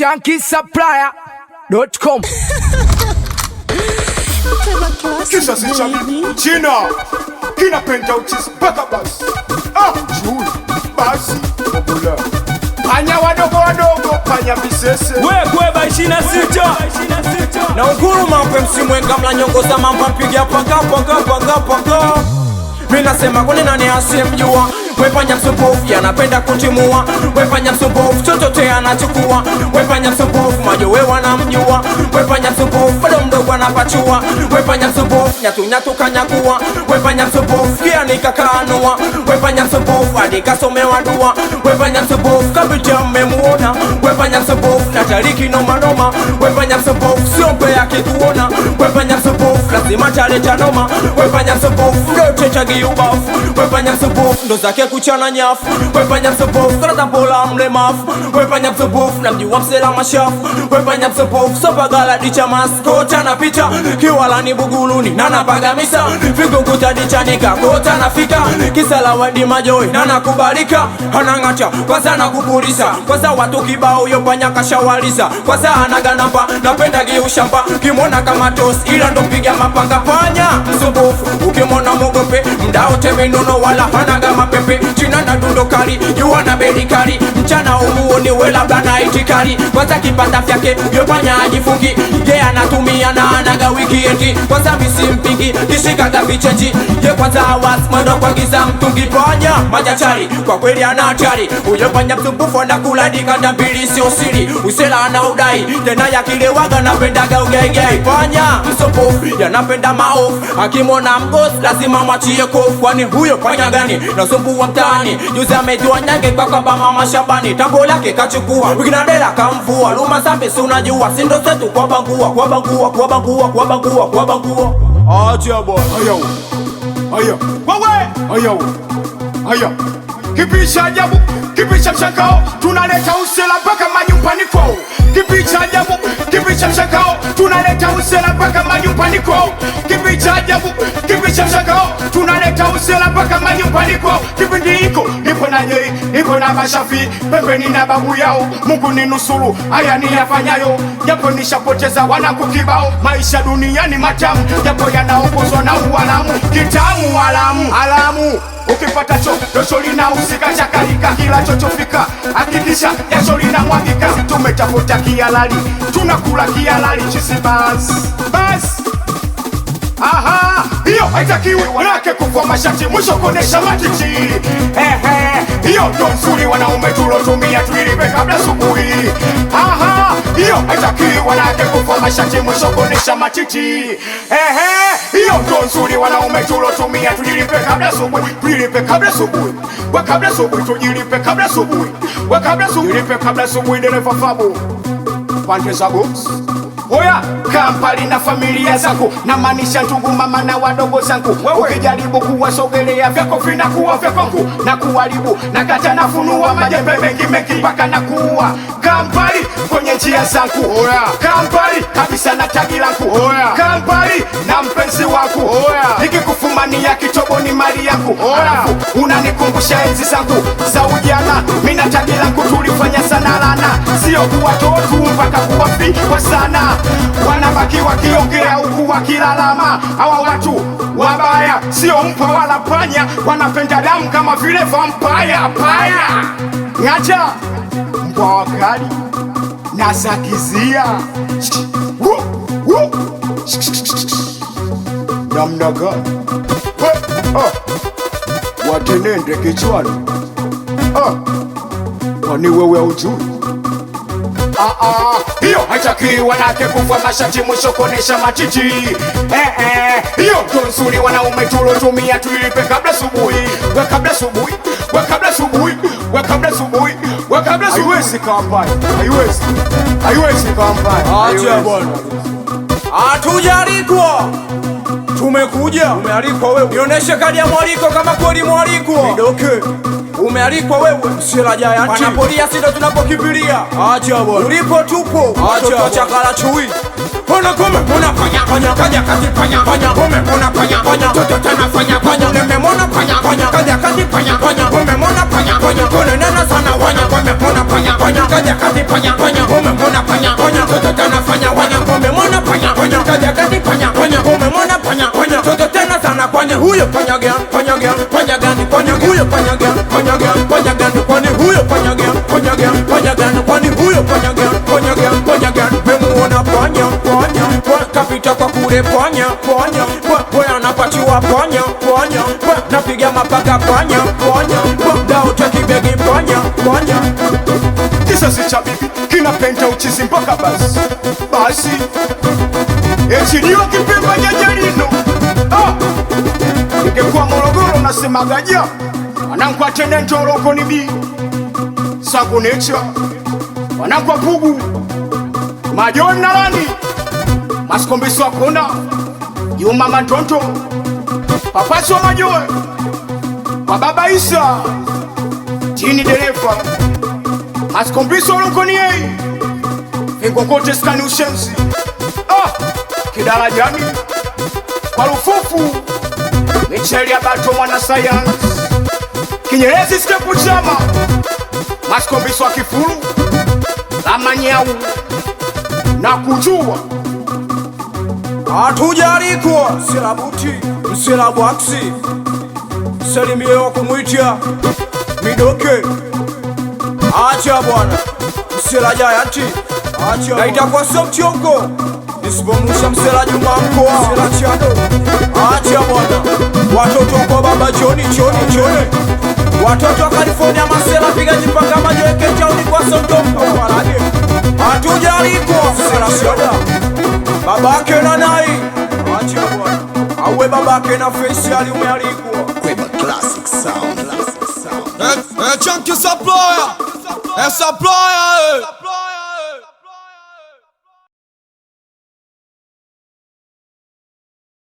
shankisupplier.com. Kisa si chabi China kinapenda uchisi mpaka basi juu basi Obula panya wadogo wadogo panya bisese Kweba 26 na unguru mampe msimwenga mla nyongo za mampa mpigia paka Mina sema kune nani asimjua Wepanya msumbufu yanapenda kutimua Wepanya msumbufu chochote anachukua Wepanya msumbufu majowe wanamjua Wepanya msumbufu bado mdogo anapachua Wepanya msumbufu nyatu kanyakua Wepanya msumbufu kia nikakanua Wepanya msumbufu adikasomewa dua Wepanya msumbufu kabita mmemuona Wepanya msumbufu natariki noma Wepanya msumbufu siompe akikuona Wepanya msumbufu lazima taleta noma Wepanya msumbufu ndote chagi ubafu Wepanya msumbufu ndo zake kuchana nyafu Wepanya msumbufu karata bola mlemafu Wepanya msumbufu na mjiwa msela mashafu Wepanya msumbufu sopa gala dicha maskota na picha Kiwala ni buguluni nana pagamisa Figo kutadicha nika kota na fika Kisala wadi majoi nana kubalika Hanangata kwa sana kupulisa Kwa za watu kibao yopanya kashawalisa Kwa za anaganamba napenda giushamba Kimona kama tos ila ndo piga mapanga panya Msumbufu ukimona mogope Mdao teme nono wala hanaga mapepe China na dundo kali, yuwa na beli kali Mchana umuoni wela blana itikali Kwanza kipata fyake, yopanya ajifungi Ye anatumia na anaga wikiendi Kwanza misi mpingi, kishikaga vichenji Ye kwanza awas, mwendo kwa giza mtungi Panya, majachari, kwa kweli anatari Uyopanya msumbufu anakula dikanda mbili sio siri Usela ana udai, tena ya kile waga napendaga ugegei Panya, msumbufu, yanapenda maofu Akimona mgos, lazima machie kofu Kwani huyo panya gani, nasumbuwa mtaani Juzi amejua nyange kwa kwamba mama shambani Tambo lake kachukua, wikinadela kamvua Luma sambi sunajua, sindo setu kwa bangua Acha bwana Aya Aya Kipisha ajabu, kipisha mshangao Tunaleta usela mpaka manyumbani kwao Kipisha ajabu, kipisha mshangao Tunaleta usela mpaka manyumbani kwao Kipisha ajabu, kipisha mshangao Tunaleta usela mpaka manyumbani kwao Kipindi hiko, nipo na Nyeri, nipo na Mashafi Pembeni na babu yao, Mungu ni nusuru Haya ni yafanyayo, japo nishapoteza wanangu kibao Maisha duniani matamu, japo yanaongozwa na ualamu Kitamu alamu Ukipata dosho linausika chakalika Kila chochofika, hakikisha jasho linamwagika Tumetafuta kialali, tunakula kialali Chisi bas Aha, hiyo haitakiwi wanake kufua mashati Mwisho konesha matiti hiyo ndo nzuri wanaume tulotumia Tuilipe kabla subuhi Aha, hiyo haitakiwi wanake kufua mashati Mwisho konesha matiti hiyo ndo nzuri wanaume tulotumia Tuilipe kabla subuhi Tuilipe kabla subuhi Kwa kabla subuhi tujilipe kabla subuhi Kwa kabla subuhi Tuilipe kabla subuhi dereva fabu Pande za books Oya, Kampali na familia zako Na manisha ndugu mama na wadogo zangu Ukijaribu kuwasogelea vyako vinakuwa vya kwangu Na kuwaribu, na kata nafunua Majembe mengi mpaka na kuua Kampali kwenye njia zangu Kampali kabisa na tagi langu Kampali na mpenzi wangu Nikikufumania kitobo ni mali yangu Alafu unanikumbusha enzi zangu za ujana Mina tagi langu tulifanya sana lana Sio kuwa totu mpaka kuwa fi kwa sana Wanabaki wakiongea huku wakilalama Hawa watu wabaya sio mpwa wala panya Wanapenda damu kama vile vampire paya Ngacha mbwa wakali Nasakizia namna gani watenende kichwani kwani wewe ujui hiyo haitakiwi wanake kuvua mashati Mwisho konesha matiti hiyo ndo nzuri wanaume tulotumia Tuilipe kabla subuhi We kabla subuhi We kabla subuhi We kabla subuhi We kabla subuhi Haiwezi kampani Haiwezi kampani Acha bwana Atujalikwa Tumekuja Umealikwa wewe Nioneshe kadi ya mwaliko kama kweli mwalikwa Midoke Umealikwa wewe Msela jaya nchi Panapolia sito tunapokimbilia Acha bwana Ulipo tupo Acha chakala chui Pona kome Pona panya Kaja kati panya Kome pona panya Toto tena panya Nimemona panya Kaja kati panya Kome mona panya Kone nena sana wanya Kome pona panya Kaja kati panya Kome mona huyo fanya gani fanya gani fanya gani kwani huyo fanya gani fanya gani fanya gani kwani huyo fanya gani fanya gani fanya gani kwani huyo fanya gani fanya gani fanya gani memuona fanya fanya kapita kwa kule fanya fanya wewe anapatiwa fanya fanya napiga mapaka fanya fanya dao takibegi fanya fanya Kisasi cha bibi kinapenda uchizi mpaka basi echiliwa kipemba nyajarino ingekuwa Morogoro nasemagaja wanankwa tene njoroko ni bi Sago Nature wanankwa Pugu Majoni na Lani Maskombiso Akona Yuma Matonto Papaso Majoe kwa Baba Isa Tini Dereva Maskombiso Lonkoni Ingokote skani ushenzi Kidala Jani kwa Lufufu Micheli ya Bato mwana science Kinyerezi Stepu Chama Maskombiso wa Kifuru Lamanyau na kujua hatujalikwa Selabuti Mselabwaksi Salimie wa kumwitia Midoke acha bwana Msela Jayati acha na itakuwa sio mchongo nisipomusha Msela Juma mkoa Msela Chado acha bwana watoto kwa baba Joni watoto wa California Masela piga jipaka majoeke chauni kwa Sondompa Parade hatujalikwa Msela Chado babake na nai acha bwana awe babake na facial umealikwa Kweba classic sound. Chunky supplier, supplier.